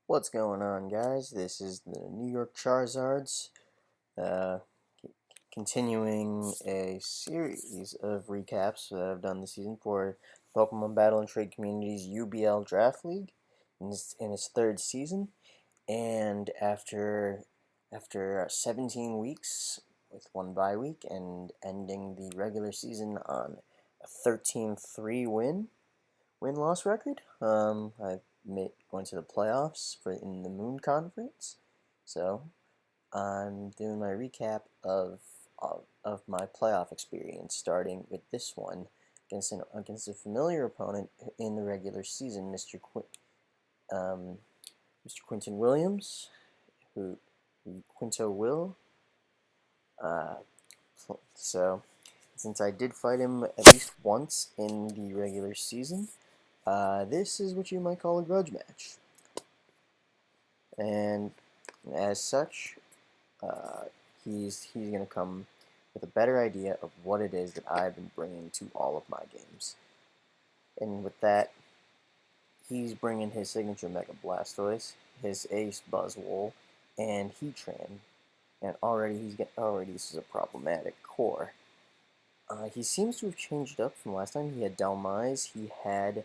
What's going on, guys? This is the New York Charizards, uh, continuing a series of recaps that I've done this season for Pokemon Battle and Trade Community's UBL Draft League in its third season. And after 17 weeks with one bye week and ending the regular season on a 13-3 win-loss record. I made going to the playoffs for in the Moon Conference, so I'm doing my recap of my playoff experience, starting with this one against a familiar opponent in the regular season, um, Mr. Quinton Williams, who Quinto Will. Uh, so since I did fight him at least once in the regular season, this is what you might call a grudge match. And as such, uh, he's going to come with a better idea of what it is that I've been bringing to all of my games. And with that, he's bringing his signature Mega Blastoise, his Ace Buzzwole, and Heatran. And already this is a problematic core. He seems to have changed up from last time. He had Delmise, he had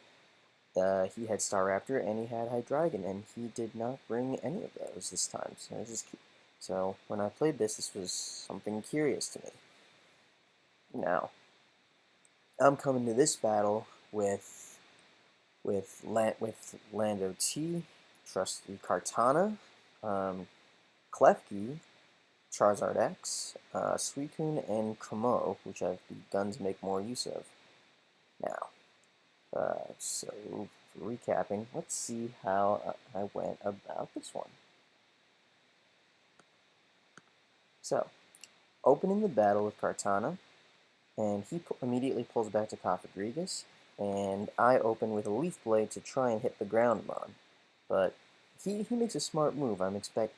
Staraptor, and he had Hydreigon, and he did not bring any of those this time. So when I played this was something curious to me. Now, I'm coming to this battle with Lando T, Trusty Kartana, Klefki, Charizard X, Suicune, and Kamo, which I've begun to make more use of. Now, so recapping, let's see how I went about this one. So, opening the battle with Kartana, and he immediately pulls back to Cofagrigus, and I open with a Leaf Blade to try and hit the ground mon. But he makes a smart move. I'm expect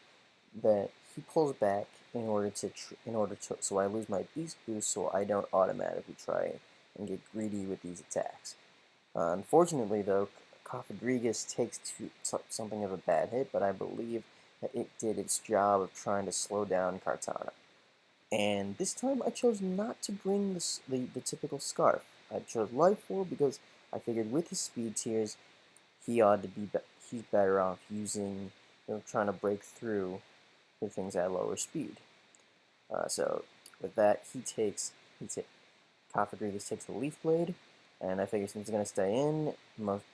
that he pulls back so I lose my Beast Boost, so I don't automatically try and get greedy with these attacks. Unfortunately, though, Cofagrigus takes something of a bad hit, but I believe that it did its job of trying to slow down Kartana. And this time I chose not to bring the typical Scarf. I chose Life Orb because I figured with his speed tiers, he's better off using, trying to break through with things at lower speed. So with that, Cofagrigus takes the Leaf Blade, and I figure since it's going to stay in,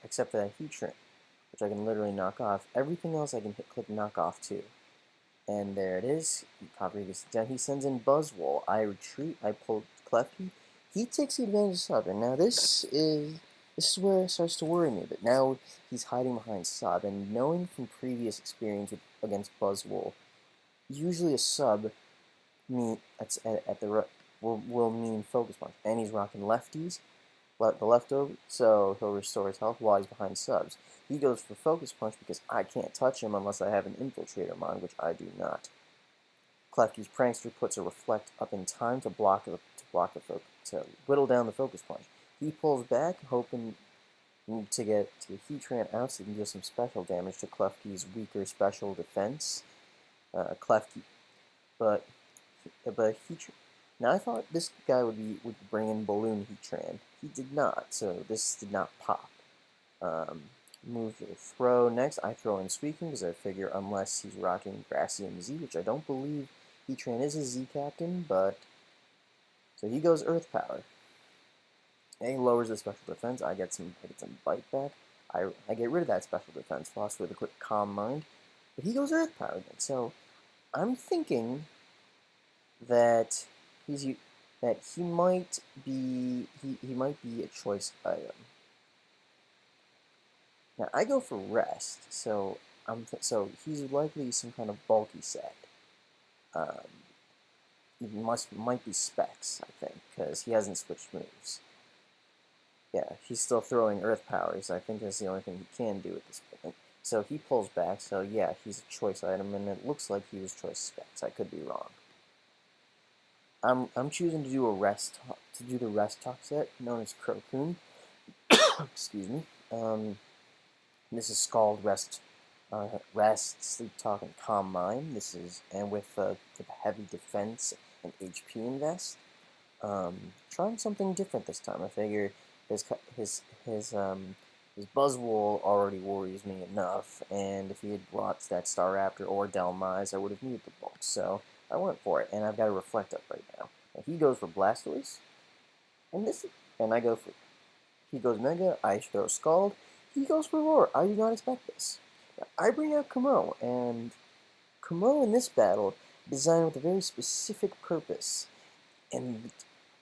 except for that Heatran, which I can literally knock off, everything else I can click knock off too. And there it is. Cofagrigus down. He sends in Buzzwole. I retreat. I pull Klefki. He takes advantage of sub, and now this is where it starts to worry me. But now he's hiding behind sub, and knowing from previous experience against Buzzwole, usually a sub at the will mean focus punch, and he's rocking lefties, the leftover, so he'll restore his health while he's behind subs. He goes for focus punch because I can't touch him unless I have an infiltrator mon, which I do not. Klefki's prankster puts a reflect up in time to to whittle down the focus punch. He pulls back, hoping to get to Heatran out so he can do some special damage to Klefki's weaker special defense. Klefki, but Heatran. Now I thought this guy would bring in Balloon Heatran. He did not, so this did not pop. Move to throw. Next, I throw in Suicune because I figure unless he's rocking Gracium Z, which I don't believe Heatran is a Z captain, but so he goes Earth Power. And he lowers the special defense. I get some bite back. I get rid of that special defense loss with a quick Calm Mind, but he goes Earth Power again. So I'm thinking that he might be a choice item. Now I go for rest, so so he's likely some kind of bulky set. Um, he might be Specs, I think, because he hasn't switched moves. Yeah, he's still throwing Earth Powers. I think that's the only thing he can do at this point. So he pulls back. So yeah, he's a choice item, and it looks like he was choice Specs. I could be wrong. I'm choosing to do the rest talk set known as Crocoon. Excuse me. This is Scald Rest Rest, Sleep Talk, and Calm Mind. And with the heavy defense and HP invest. Trying something different this time. I figure his his Buzzwole already worries me enough, and if he had brought that Staraptor or Delmise, I would have needed the bulk. So I went for it, and I've got a Reflect Up right now. And he goes for Blastoise, and I go for he goes Mega. I throw Scald. He goes for Roar. I do not expect this. Now, I bring out Kamo, and Kamo in this battle designed with a very specific purpose. And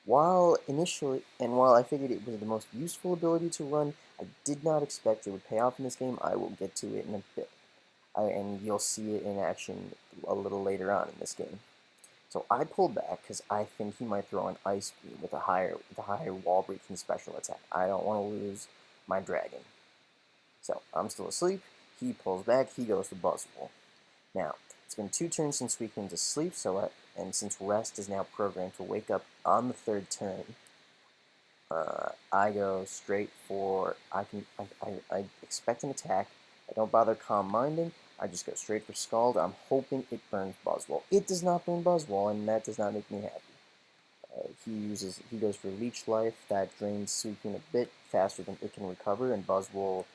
while I figured it was the most useful ability to run, I did not expect it would pay off in this game. I will get to it in a bit, and you'll see it in action a little later on in this game. So I pulled back because I think he might throw an Ice Beam with a higher wall breaking special attack. I don't want to lose my dragon. So I'm still asleep. He pulls back. He goes to Buzzwole. Now, it's been 2 turns since we came to sleep, and since Rest is now programmed to wake up on the 3rd turn, I go straight for, I expect an attack. I don't bother Calm Minding. I just go straight for Scald. I'm hoping it burns Buzzwole. It does not burn Buzzwole, and that does not make me happy. He goes for Leech Life. That drains Suicune a bit faster than it can recover, and Buzzwole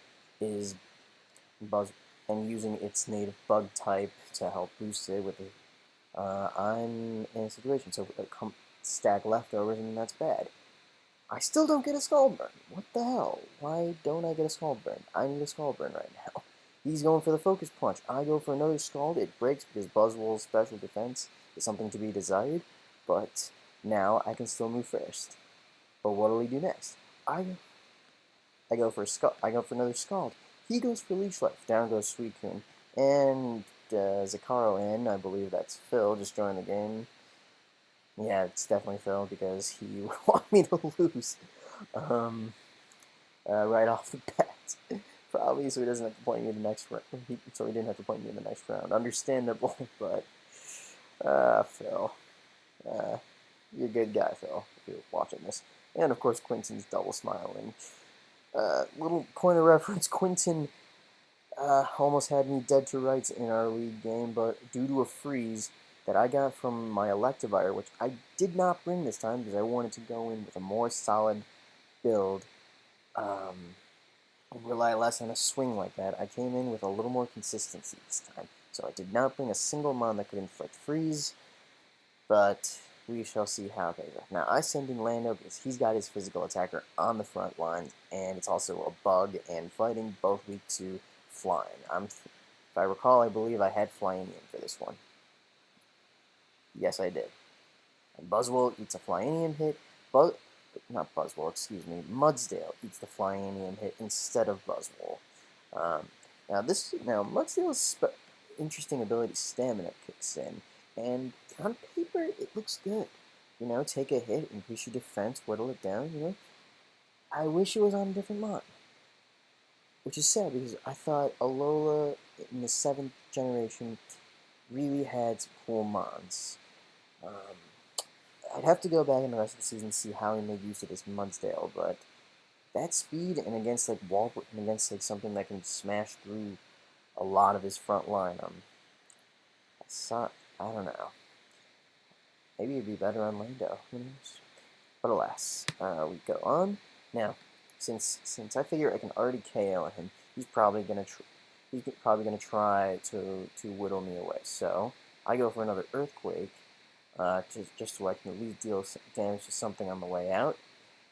is and using its native bug type to help boost it with it. I'm in a situation, so stack leftovers, and that's bad. I still don't get a Scald Burn. What the hell? Why don't I get a Scald Burn? I need a Scald Burn right now. He's going for the Focus Punch. I go for another Scald. It breaks because Buzzwole's special defense is something to be desired, but now I can still move first. But what will he do next? I go for another Scald. He goes for Leech Life. Down goes Suicune. And Zakaro in. I believe that's Phil. Just joined the game. Yeah, it's definitely Phil because he would want me to lose right off the bat. Probably so he doesn't have to point me in the next round. So he didn't have to point me in the next round. Understandable, but Phil, you're a good guy, Phil, if you're watching this. And of course, Quinton's double smiling. Little point of reference: Quinton almost had me dead to rights in our league game, but due to a freeze that I got from my Electivire, which I did not bring this time because I wanted to go in with a more solid build, and rely less on a swing like that, I came in with a little more consistency this time. So I did not bring a single mon that could inflict freeze, but we shall see how they go. Now, I send in Lando because he's got his physical attacker on the front lines, and it's also a bug and fighting, both weak to flying. If I recall, I believe I had Flyinium for this one. Yes, I did. And Buzzwole eats a Flyinium hit, not Buzzwole, excuse me, Mudsdale eats the Flyinium hit instead of Buzzwole. Now Mudsdale's interesting ability, Stamina, kicks in, and on paper it looks good. You know, take a hit, increase your defense, whittle it down. You know, I wish it was on a different mod, which is sad because I thought Alola in the 7th generation really had some cool mods. I'd have to go back in the rest of the season to see how he made use of this Mudsdale, but that speed and against something that can smash through a lot of his front line, I don't know. Maybe it'd be better on Lando. Who knows? But alas, we go on. Now, since I figure I can already KO him, he's probably gonna try to whittle me away. So I go for another Earthquake, just so I can at least deal damage to something on the way out,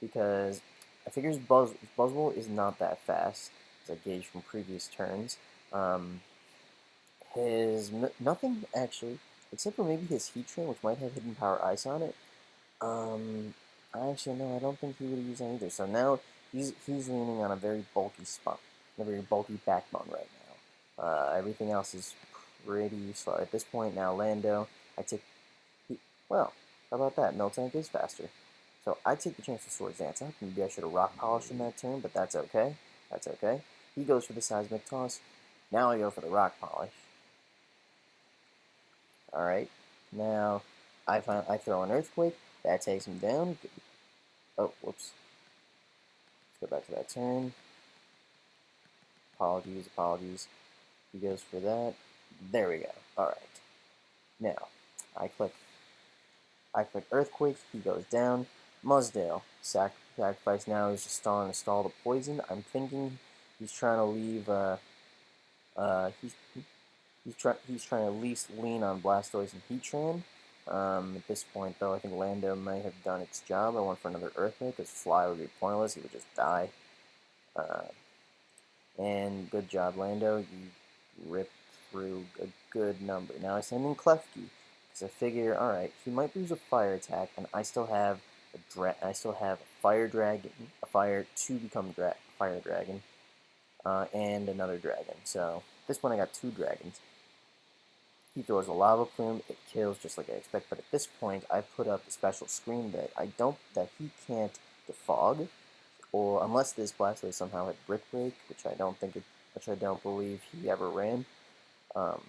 because I figure his Buzzwole is not that fast, as I gauged from previous turns. Nothing actually, except for maybe his Heat Train, which might have Hidden Power Ice on it. Actually, no, I don't think he would use that either. So now he's leaning on a very bulky backbone right now. Everything else is pretty slow at this point. Now Lando, well, how about that? Miltank is faster. So I take the chance to Swords Dance up. Maybe I should have Rock Polished in that turn, but that's okay. That's okay. He goes for the Seismic Toss. Now I go for the Rock Polish. Alright. Now I throw an Earthquake. That takes him down. Oh, whoops. Let's go back to that turn. Apologies. He goes for that. There we go. Alright. Now, I click Earthquake, he goes down. Muzdale, sacrifice now, he's just stalling to stall the poison. I'm thinking he's trying to leave, he's trying to at least lean on Blastoise and Heatran. At this point, though, I think Lando might have done its job. I went for another Earthquake, because Fly would be pointless, he would just die. And good job, Lando, you ripped through a good number. Now I send in Klefki, because I figure, alright, he might lose a fire attack, and I still have a fire dragon, a fire to become fire dragon, and another dragon. So at this point I got 2 dragons. He throws a lava plume, it kills just like I expect, but at this point I've put up a special screen that he can't defog, or unless this Blastoise somehow had Brick Break, which I don't believe he ever ran. At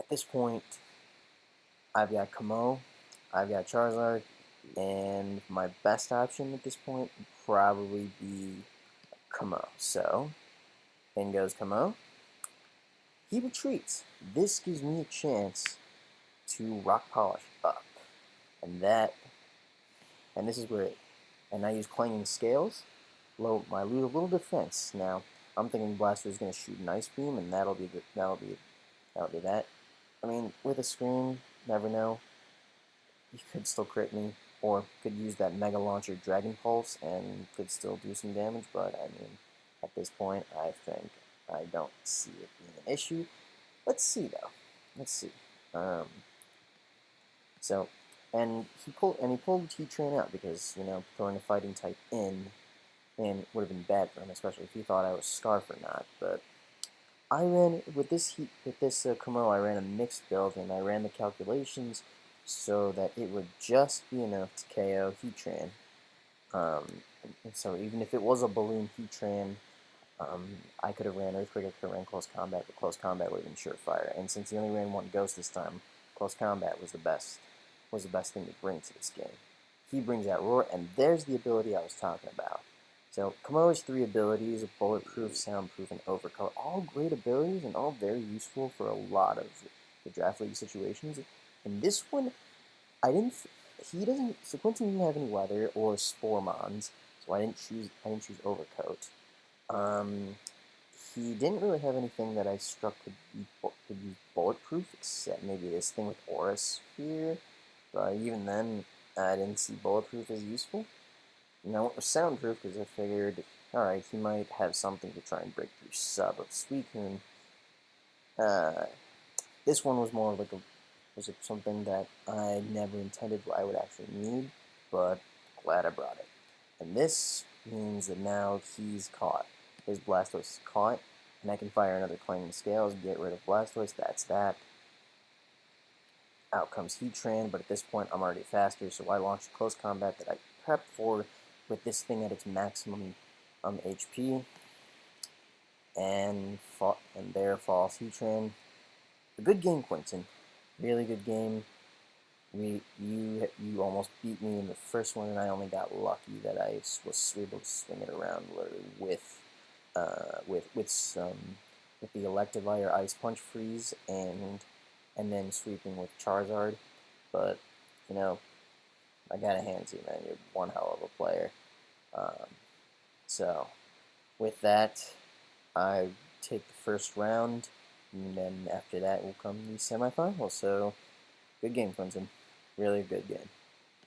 this point, I've got Kamo, I've got Charizard, and my best option at this point would probably be Kamo. So, in goes Kamo. He retreats. This gives me a chance to Rock Polish up, and this is great. And I use Clanging Scales. I lose a little defense. Now, I'm thinking Blaster is going to shoot an Ice Beam, and that'll be that. I mean, with a screen, never know. He could still crit me, or could use that Mega Launcher Dragon Pulse and could still do some damage, but I mean, at this point, I think I don't see it being an issue. Let's see, though. Let's see. So, and he pulled T-Train out because, throwing a fighting type in would have been bad for him, especially if he thought I was Scarf or not, but I ran, with this Kamo, I ran a mixed build, and I ran the calculations so that it would just be enough to KO Heatran. And so even if it was a Balloon Heatran, I could have ran Earthquake, I could have ran Close Combat, but Close Combat would have been Surefire. And since he only ran one Ghost this time, Close Combat was the best thing to bring to this game. He brings out Roar, and there's the ability I was talking about. So, Kamo's 3 abilities, Bulletproof, Soundproof, and Overcoat, all great abilities and all very useful for a lot of the Draft League situations. And this one, so Quentin didn't have any Weather or Spore Mons, so I didn't choose Overcoat. He didn't really have anything that I struck could use Bulletproof, except maybe this thing with Aura Sphere, but even then, I didn't see Bulletproof as useful. And I went with Soundproof because I figured, alright, he might have something to try and break through sub of Suicune. This one was more like something that I never intended I would actually need, but glad I brought it. And this means that now he's caught. His Blastoise is caught, and I can fire another Clanging Scales, get rid of Blastoise, that's that. Out comes Heatran, but at this point I'm already faster, so I launch Close Combat that I prepped for with this thing at its maximum HP, and there falls Heatran. A good game, Quentin. Really good game. You almost beat me in the first one, and I only got lucky that I was able to swing it around with the Electivire Ice Punch Freeze and then sweeping with Charizard. But I gotta hand you, man. You're one hell of a player. So with that, I take the first round, and then after that will come the semifinals. So good game, Clemson. Really good game.